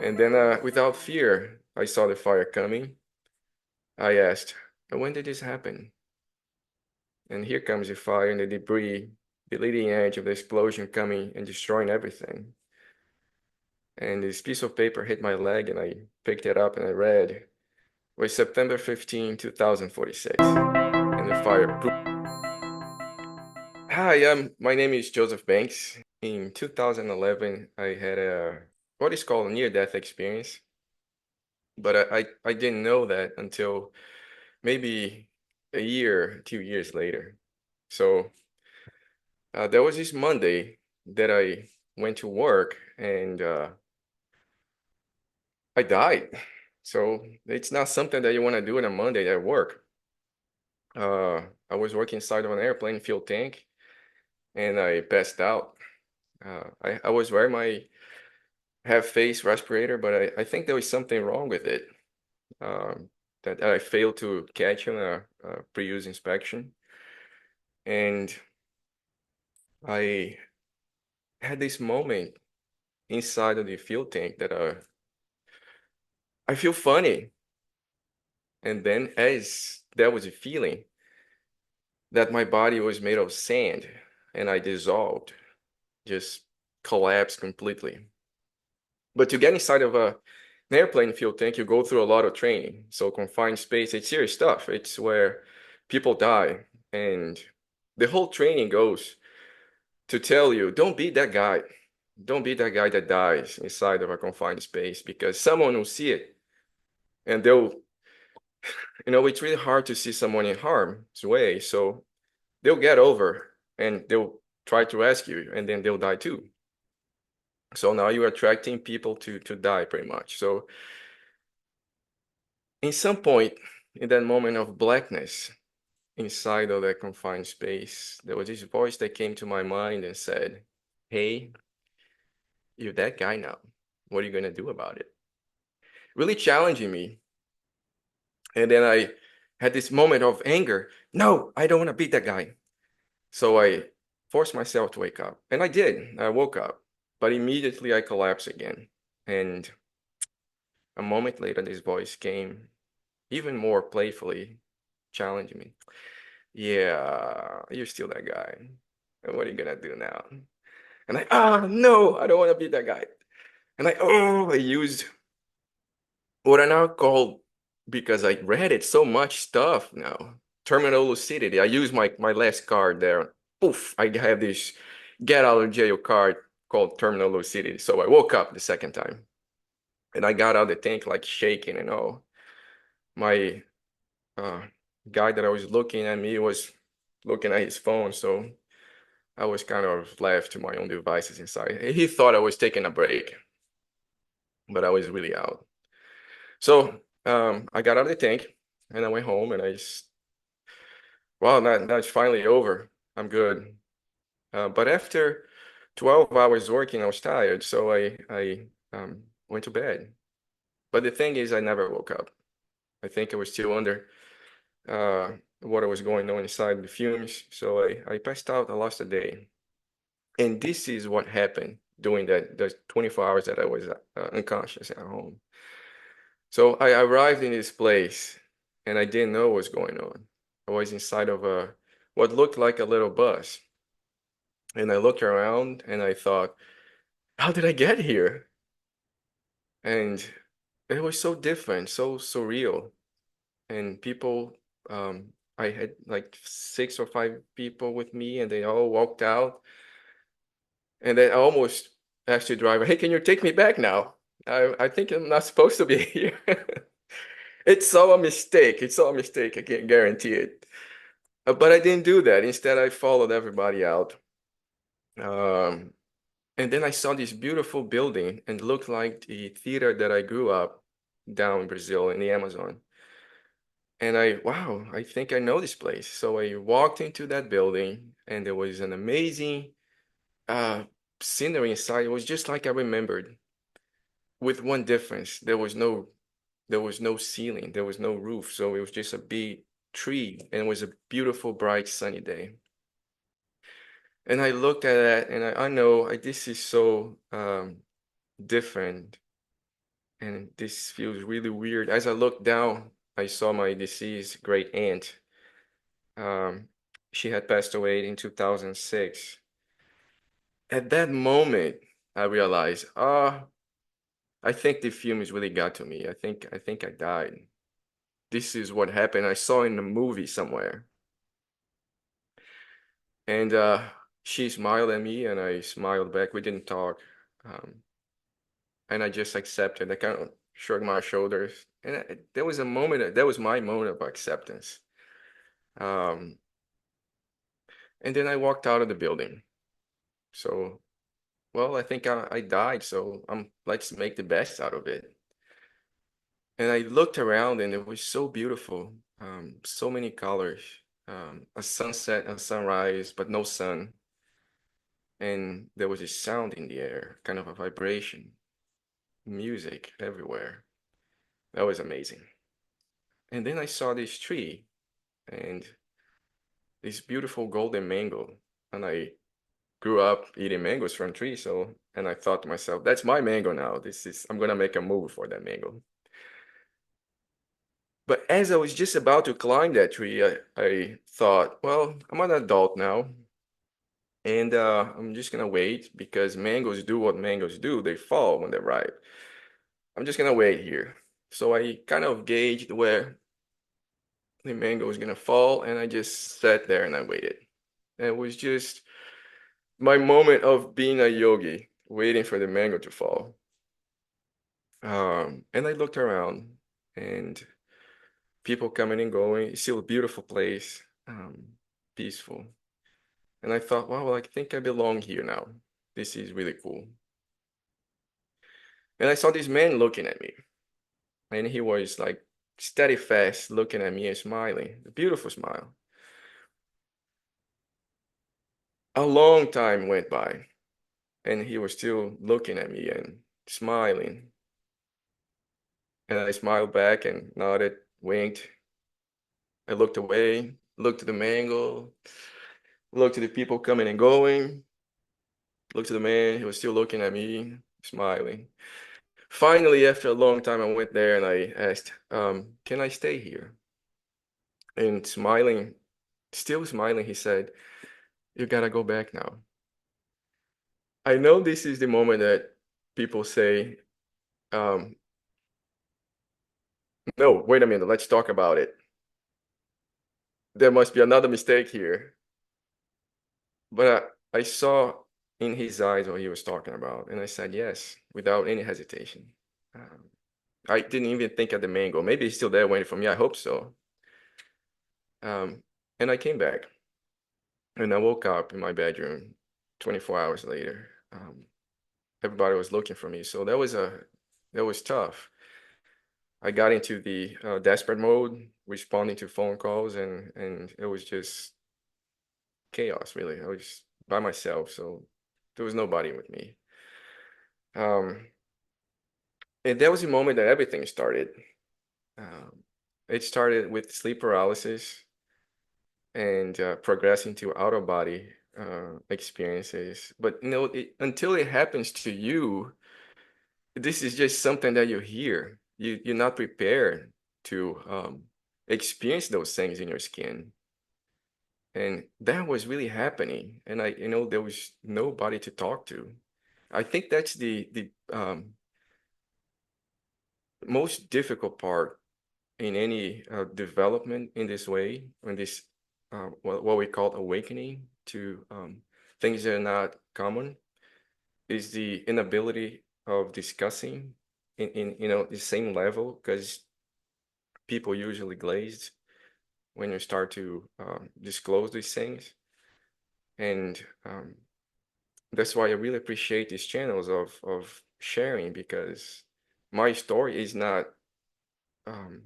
And then without fear, I saw the fire coming. I asked, when did this happen? And here comes the fire and the debris, the leading edge of the explosion coming and destroying everything. And this piece of paper hit my leg and I picked it up and I read, it was September 15, 2046. And the fire. Hi, my name is Joseph Banks. In 2011, I had what is called a near-death experience, but I didn't know that until maybe a year, 2 years later. So there was this Monday that I went to work and I died. So it's not something that you want to do on a Monday at work. I was working inside of an airplane fuel tank and I passed out. I was wearing my have face respirator, but I think there was something wrong with it that I failed to catch in a pre-use inspection. And I had this moment inside of the fuel tank that I feel funny. And then as that was a feeling that my body was made of sand and I dissolved, just collapsed completely. But to get inside of an airplane fuel tank, you go through a lot of training. So confined space, it's serious stuff. It's where people die. And the whole training goes to tell you, don't be that guy. Don't be that guy that dies inside of a confined space because someone will see it and it's really hard to see someone in harm's way. So they'll get over and they'll try to rescue you and then they'll die too. So now you're attracting people to die pretty much. So in some point in that moment of blackness inside of that confined space, there was this voice that came to my mind and said, hey, you're that guy now. What are you going to do about it? Really challenging me. And then I had this moment of anger. No, I don't want to be that guy. So I forced myself to wake up. And I did. I woke up. But immediately I collapsed again. And a moment later, this voice came even more playfully challenging me. Yeah, you're still that guy. And what are you gonna do now? And no, I don't want to be that guy. And I used what I now call, because I read it so much stuff now, terminal lucidity. I use my last card there. Poof, I have this get out of jail card called terminal lucidity. So I woke up the second time and I got out of the tank like shaking and all. My uh, guy that I was looking at me was looking at his phone. So I was kind of left to my own devices inside. He thought I was taking a break, but I was really out. So I got out of the tank and I went home and I just, well, now it's finally over. I'm good. But after 12 hours working, I was tired. So I went to bed. But the thing is, I never woke up. I think I was still under uh, what was going on inside the fumes. So I passed out. I lost a day. And this is what happened during those 24 hours that I was unconscious at home. So I arrived in this place and I didn't know what was going on. I was inside of what looked like a little bus. And I looked around and I thought, how did I get here? And it was so different, so surreal. And people, I had like 6 or 5 people with me and they all walked out. And then I almost asked the driver, hey, can you take me back now? I think I'm not supposed to be here. It's all a mistake. It's all a mistake. I can't guarantee it. But I didn't do that. Instead, I followed everybody out. Um, and then I saw this beautiful building and it looked like the theater that I grew up down in Brazil in the Amazon. And wow, I think I know this place. So I walked into that building and there was an amazing uh, scenery inside. It was just like I remembered, with one difference. There was no ceiling, there was no roof. So it was just a big tree and it was a beautiful, bright, sunny day. And I looked at that and I know this is so different and this feels really weird. As I looked down, I saw my deceased great aunt. Um, she had passed away in 2006. At that moment, I realized, I think the film has really got to me. I think I died. This is what happened. I saw in a movie somewhere. And she smiled at me and I smiled back. We didn't talk. Um, and I just accepted. I kind of shrugged my shoulders. And there was a moment, that was my moment of acceptance. Um, and then I walked out of the building. So, well, I think I died. So let's make the best out of it. And I looked around and it was so beautiful. So many colors. A sunset, a sunrise, but no sun. And there was a sound in the air, kind of a vibration, music everywhere. That was amazing. And then I saw this tree and this beautiful golden mango. And I grew up eating mangoes from trees, so and I thought to myself, that's my mango now. I'm gonna make a move for that mango. But as I was just about to climb that tree, I thought, well, I'm an adult now, and I'm just gonna wait because mangoes do what mangoes do. They fall when they're ripe. I'm just gonna wait here. So I kind of gauged where the mango was gonna fall, and I just sat there and I waited. And it was just my moment of being a yogi, waiting for the mango to fall. And I looked around, and people coming and going. It's still a beautiful place, peaceful. And I thought, wow, well, I think I belong here now. This is really cool. And I saw this man looking at me, and he was like steady fast looking at me and smiling, a beautiful smile. A long time went by, and he was still looking at me and smiling. And I smiled back and nodded, winked. I looked away, looked at the mango, looked at the people coming and going, looked at the man, he was still looking at me, smiling. Finally, after a long time, I went there and I asked, can I stay here? And smiling, still smiling, he said, you gotta go back now. I know this is the moment that people say, um, no, wait a minute, let's talk about it. There must be another mistake here. But I saw in his eyes what he was talking about, and I said yes, without any hesitation. Um, I didn't even think of the mango. Maybe he's still there waiting for me. I hope so. And I came back, and I woke up in my bedroom 24 hours later. Everybody was looking for me, so that was tough. I got into the desperate mode, responding to phone calls, and it was just chaos, really. I was by myself, so there was nobody with me. Um, and that was the moment that everything started. Um, it started with sleep paralysis and progressing to out of body experiences. But until it happens to you, this is just something that you hear. You're not prepared to experience those things in your skin. And that was really happening. And there was nobody to talk to. I think that's the most difficult part in any development in this way, in this what we call awakening to things that are not common, is the inability of discussing in the same level, because people usually glazed when you start to disclose these things. And that's why I really appreciate these channels of sharing, because my story is not um,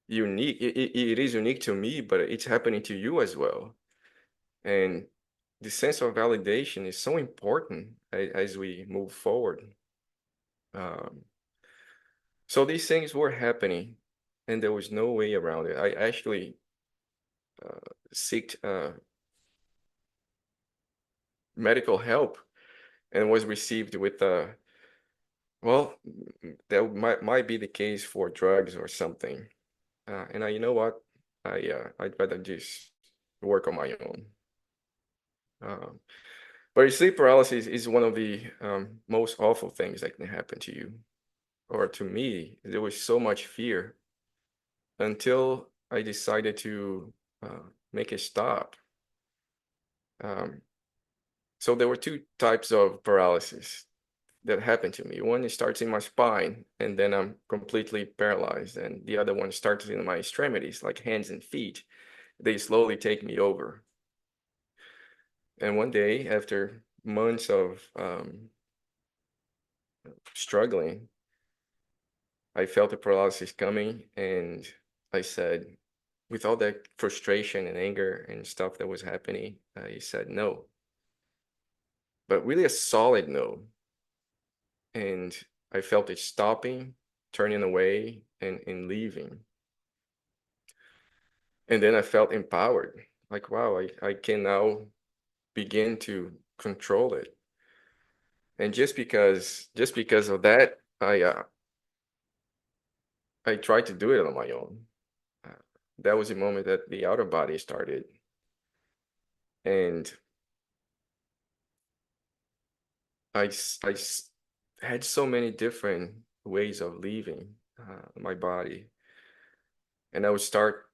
unique. It is unique to me, but it's happening to you as well. And the sense of validation is so important as we move forward. Um, so these things were happening, and there was no way around it. I actually sought medical help and was received with Well, that might be the case for drugs or something. And you know what? I'd rather just work on my own. Um, but sleep paralysis is one of the most awful things that can happen to you, or to me. There was so much fear until I decided to make a stop. Um, so there were two types of paralysis that happened to me. One starts in my spine, and then I'm completely paralyzed, and the other one starts in my extremities, like hands and feet. They slowly take me over. And one day, after months of struggling, I felt the paralysis coming, and I said, with all that frustration and anger and stuff that was happening, I said no, but really a solid no. And I felt it stopping, turning away, and leaving. And then I felt empowered, like, wow, I can now begin to control it. And just because of that, I tried to do it on my own. Uh, that was the moment that the outer body started. And I had so many different ways of leaving my body. And I would start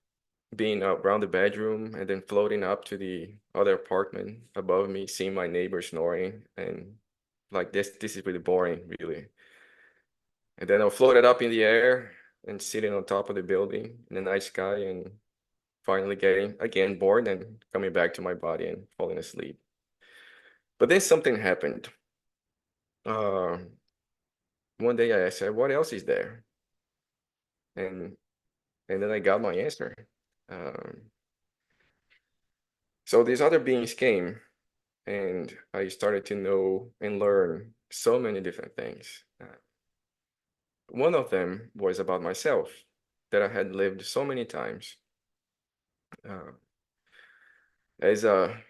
being around the bedroom and then floating up to the other apartment above me, seeing my neighbor snoring. And like this is really boring, really. And then I'll float it up in the air and sitting on top of the building in the night sky and finally getting again bored and coming back to my body and falling asleep. But then something happened. Uh, one day I said, "What else is there?" And then I got my answer. Um, so these other beings came, and I started to know and learn so many different things. One of them was about myself that I had lived so many times. Uh, as a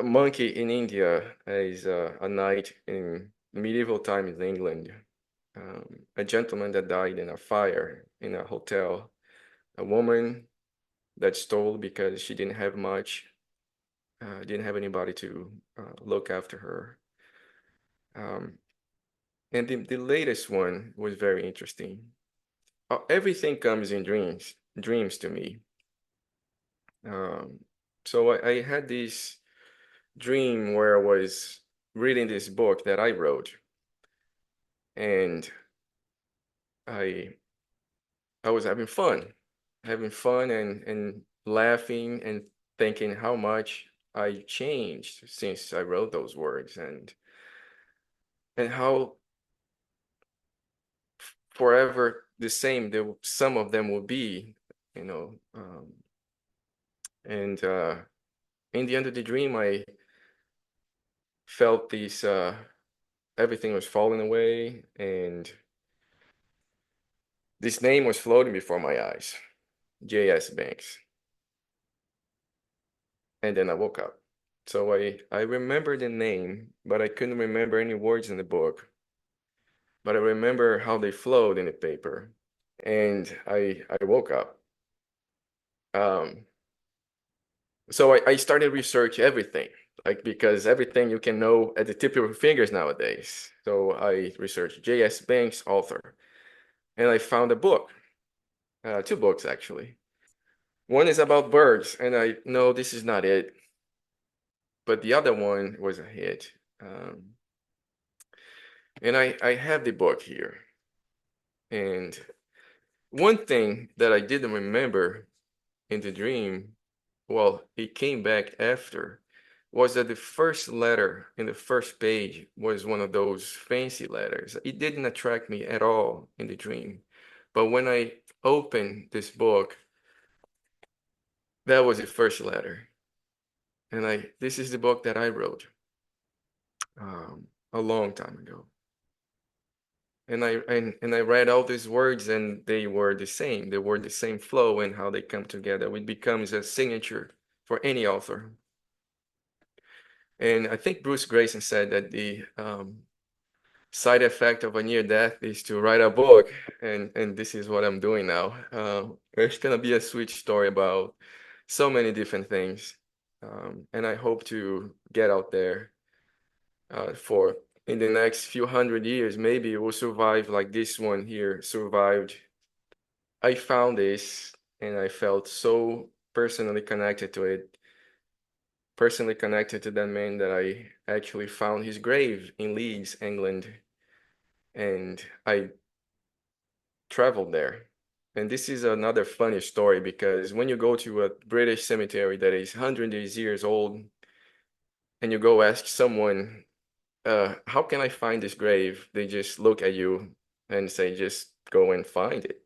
monkey in India, as a knight in medieval times in England, a gentleman that died in a fire in a hotel, a woman that stole because she didn't have much, didn't have anybody to look after her. Um, and the latest one was very interesting. Everything comes in dreams to me. Um, so I had this dream where I was reading this book that I wrote, and I I was having fun and laughing and thinking how much I changed since I wrote those words, and how forever the same some of them will be, you know. And in the end of the dream, I felt this everything was falling away, and this name was floating before my eyes, J.S. Banks. And then I woke up. So I remember the name, but I couldn't remember any words in the book. But I remember how they flowed in the paper. And I woke up. Um, so I started research everything, like because everything you can know at the tip of your fingers nowadays. So I researched J.S. Banks, author, and I found a book, two books actually. One is about birds, and I know this is not it, but the other one was a hit. And I have the book here. And one thing that I didn't remember in the dream, well, it came back after, was that the first letter in the first page was one of those fancy letters. It didn't attract me at all in the dream. But when I opened this book, that was the first letter. And this is the book that I wrote a long time ago. And I read all these words and they were the same. They were the same flow and how they come together. It becomes a signature for any author. And I think Bruce Grayson said that side effect of a near death is to write a book, and this is what I'm doing now. It's gonna be a sweet story about so many different things, and I hope to get out there for in the next few hundred years. Maybe it will survive like this one here survived. I found this, and I felt so personally connected to it. Personally connected to that man that I actually found his grave in Leeds, England, and I traveled there. And this is another funny story because when you go to a British cemetery that is hundreds of years old and you go ask someone, how can I find this grave? They just look at you and say, just go and find it.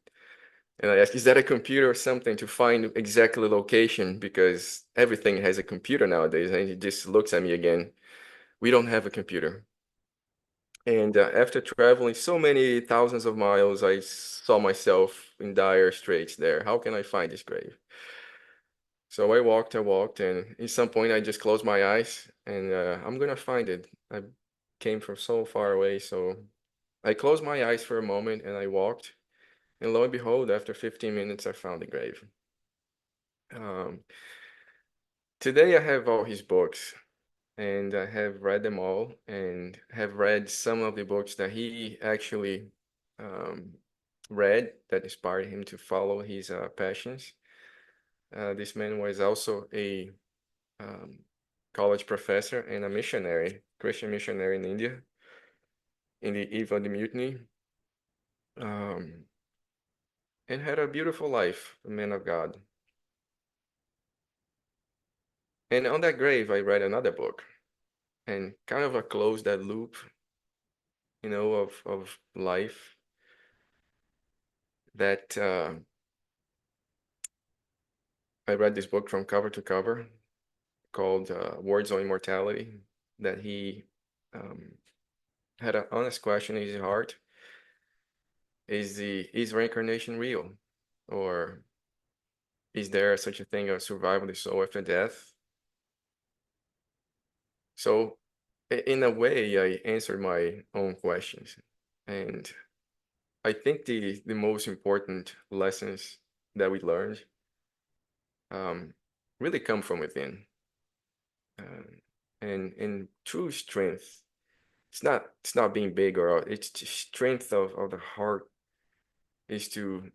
And I ask, is that a computer or something to find exactly location? Because everything has a computer nowadays. And he just looks at me again. We don't have a computer. And after traveling so many thousands of miles, I saw myself in dire straits there. How can I find this grave? So I walked, and at some point I just closed my eyes and I'm gonna find it. I came from so far away, so I closed my eyes for a moment and I walked, and lo and behold, after 15 minutes, I found the grave. Um, Today I have all his books, and I have read them all and have read some of the books that he actually um, read that inspired him to follow his passions. This man was also a um, college professor and a missionary, Christian missionary in India in the eve of the mutiny, um, and had a beautiful life, a man of God. And on that grave, I read another book and kind of closed that loop, of life that I read this book from cover to cover called Words on Immortality, that he um, had an honest question in his heart. Is reincarnation real? Or is there such a thing as survival of the soul after death? So in a way, I answered my own questions. And I think the most important lessons that we learned um, really come from within. And true strength, it's not being big, or it's the strength of the heart is to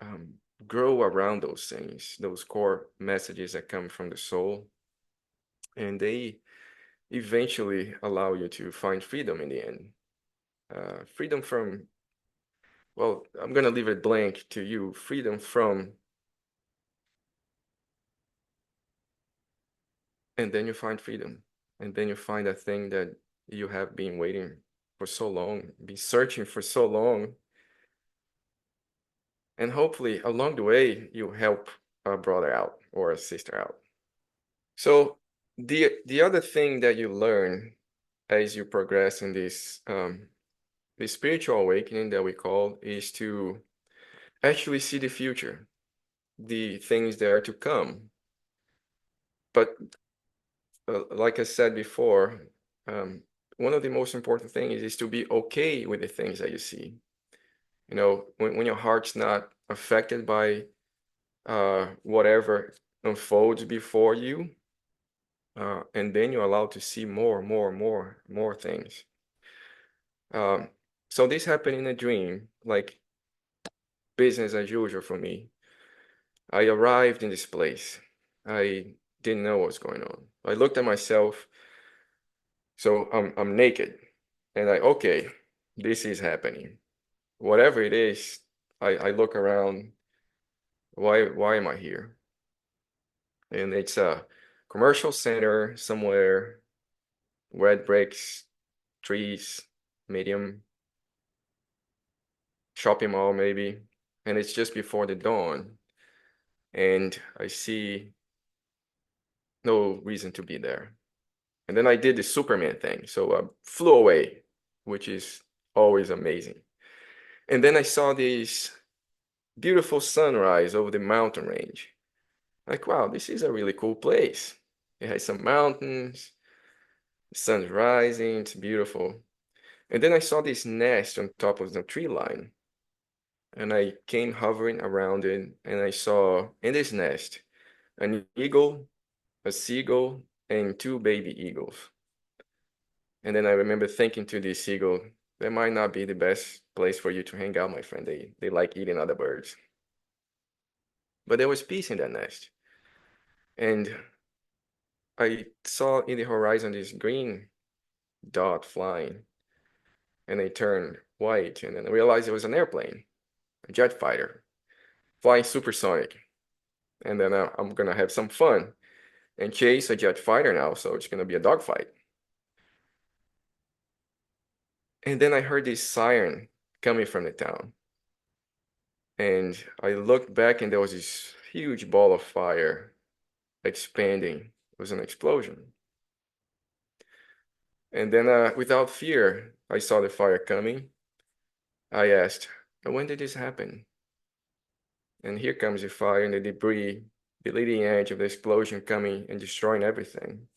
um, grow around those things, those core messages that come from the soul, and they eventually allow you to find freedom in the end. Freedom from, well, I'm gonna leave it blank to you. Freedom from, and then you find freedom, and then you find that thing that you have been waiting for so long, been searching for so long, and hopefully along the way you help a brother out or a sister out. So the other thing that you learn as you progress in this the spiritual awakening that we call is to actually see the future, the things that are to come. But like I said before, one of the most important things is to be okay with the things that you see. When your heart's not affected by whatever unfolds before you, and then you're allowed to see more things. So this happened in a dream, like business as usual for me. I arrived in this place. I didn't know what was going on. I looked at myself, so I'm naked, and okay, this is happening. Whatever it is, I look around. Why am I here? And it's a commercial center somewhere, red bricks, trees, medium shopping mall maybe, and it's just before the dawn, and I see no reason to be there. And then I did the Superman thing, so I flew away, which is always amazing. And then I saw this beautiful sunrise over the mountain range. Like, wow, this is a really cool place. It has some mountains, the sun's rising, it's beautiful. And then I saw this nest on top of the tree line, and I came hovering around it, and I saw in this nest an eagle, a seagull, and two baby eagles. And then I remember thinking to the seagull, that might not be the best place for you to hang out, my friend. They like eating other birds. But there was peace in that nest. And I saw in the horizon this green dot flying, and it turned white, and then I realized it was an airplane, a jet fighter, flying supersonic. And then I'm gonna have some fun and chase a jet fighter now, so it's gonna be a dogfight. And then I heard this siren coming from the town. And I looked back, and there was this huge ball of fire expanding. It was an explosion. And then, without fear, I saw the fire coming. I asked, when did this happen? And here comes the fire and the debris, the leading edge of the explosion coming and destroying everything.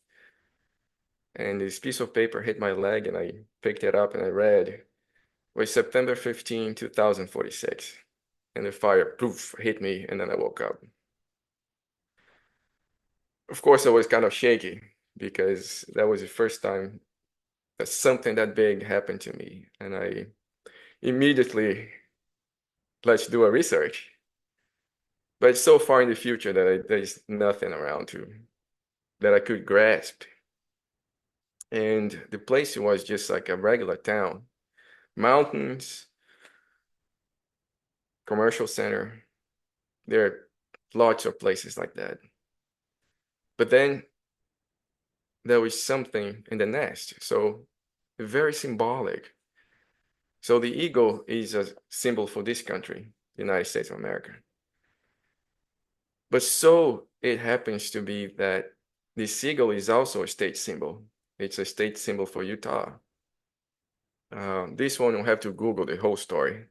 And this piece of paper hit my leg, and I picked it up and I read, it was September 15, 2046. And the fire, poof, hit me, and then I woke up. Of course, I was kind of shaky because that was the first time that something that big happened to me. And I immediately, let's do a research. But it's so far in the future that there's nothing around to that I could grasp. And the place was just like a regular town, mountains, commercial center. There are lots of places like that. But then there was something in the nest, so very symbolic. So the eagle is a symbol for this country, the United States of America. But so it happens to be that the seagull is also a state symbol. It's a state symbol for Utah. This one you'll have to Google the whole story.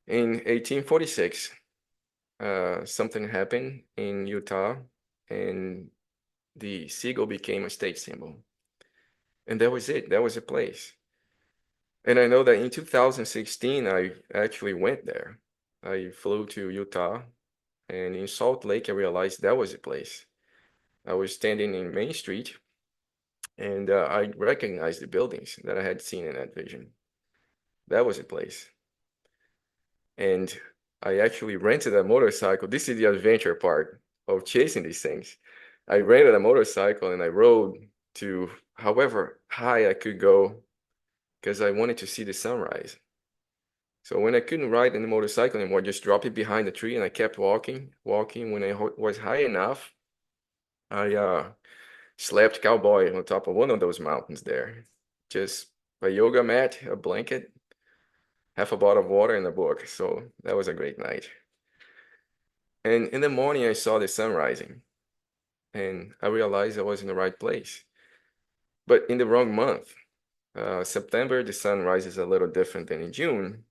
In 1846, something happened in Utah, and the seagull became a state symbol. And that was it. That was the place. And I know that in 2016, I actually went there. I flew to Utah, and in Salt Lake, I realized that was the place. I was standing in Main Street, and I recognized the buildings that I had seen in that vision. That was the place. And I actually rented a motorcycle. This is the adventure part of chasing these things. I rented a motorcycle and I rode to however high I could go because I wanted to see the sunrise. So when I couldn't ride in the motorcycle anymore, just drop it behind the tree, and I kept walking. When I was high enough, I slept cowboy on top of one of those mountains there. Just a yoga mat, a blanket, half a bottle of water, and a book. So that was a great night. And in the morning, I saw the sun rising, and I realized I was in the right place, but in the wrong month. September, the sun rises a little different than in June,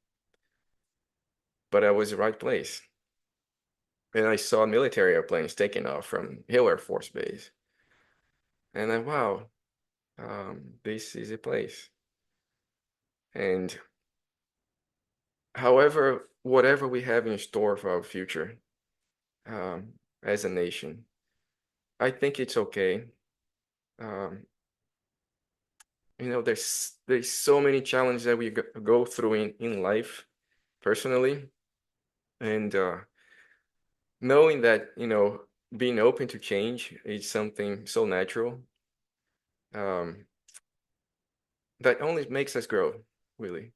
but I was in the right place. And I saw military airplanes taking off from Hill Air Force Base. And wow, this is a place. And however, whatever we have in store for our future as a nation, I think it's okay. Um, there's so many challenges that we go through in life personally, and knowing that being open to change is something so natural, um, that only makes us grow, really.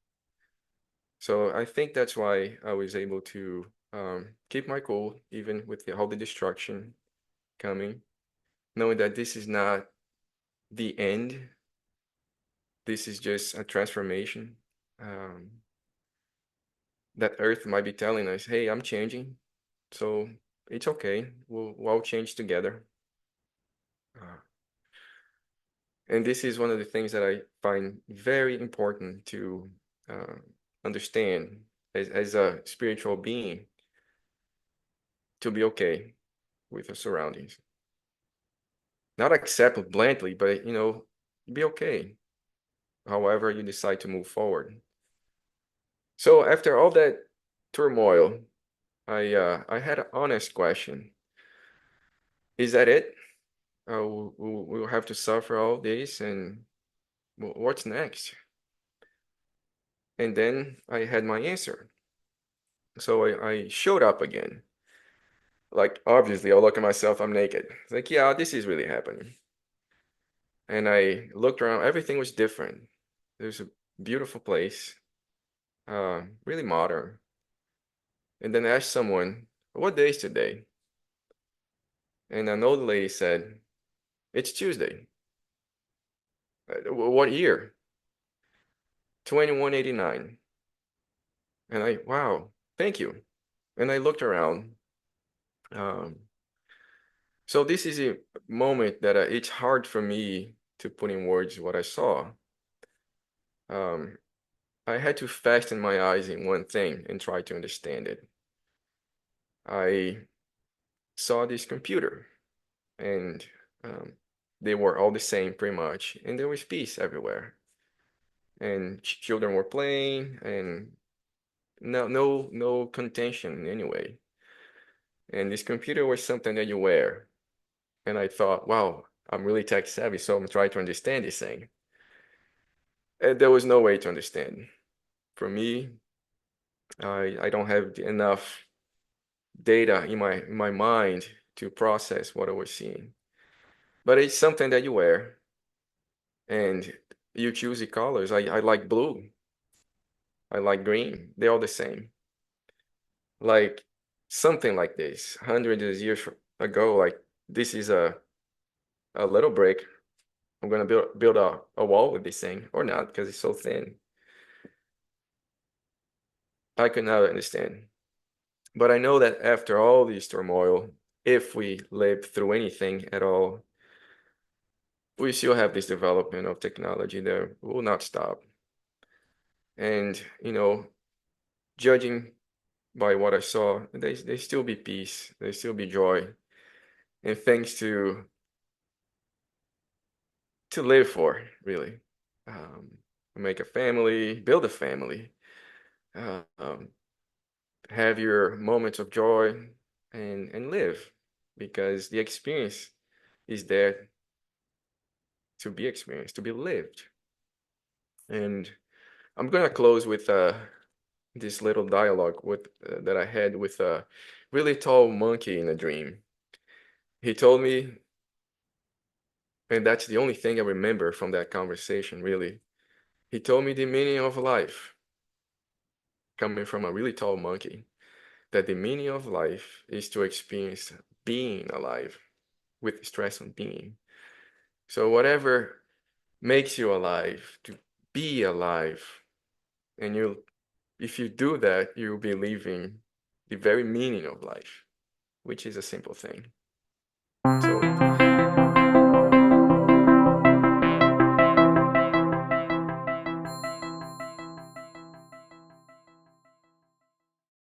So I think that's why I was able to keep my cool even with all the destruction coming, knowing that this is not the end. This is just a transformation. Um, that Earth might be telling us, "Hey, I'm changing, so it's okay. We'll all change together." Uh, and this is one of the things that I find very important to uh, understand as a spiritual being, to be okay with your surroundings. Not accept it blindly, but be okay. however you decide to move forward. So after all that turmoil, I had an honest question. Is that it? We'll have to suffer all this, and what's next? And then I had my answer. So I showed up again. Like, obviously, I look at myself, I'm naked. It's like, yeah, this is really happening. And I looked around, everything was different. There's a beautiful place, really modern. And then I asked someone, what day is today? And an old lady said, it's Tuesday. What year? 2189. And wow, thank you. And I looked around. Um, so this is a moment that it's hard for me to put in words what I saw. Um, I had to fasten my eyes in one thing and try to understand it. I saw this computer, and um, they were all the same pretty much, and there was peace everywhere. And children were playing, and no contention anyway. And this computer was something that you wear. And I thought, wow, I'm really tech savvy, so I'm trying to understand this thing. And there was no way to understand. For me, I don't have enough data in my mind to process what I was seeing. But it's something that you wear, and you choose the colors. I like blue. I like green. They're all the same. Like something like this, hundreds of years ago, like this is a little brick. I'm gonna build a wall with this thing, or not, because it's so thin. I could not understand. But I know that after all this turmoil, if we live through anything at all, we still have this development of technology that will not stop. And, judging by what I saw, they still be peace, there still be joy, and things to live for, really. Um, Make a family, build a family, uh, um, have your moments of joy, and live, because the experience is there to be experienced, to be lived. And I'm gonna close with this little dialogue with that I had with a really tall monkey in a dream. He told me, and that's the only thing I remember from that conversation, really. He told me the meaning of life, coming from a really tall monkey, that the meaning of life is to experience being alive with stress on being. So whatever makes you alive, to be alive, and if you do that, you'll be living the very meaning of life, which is a simple thing. So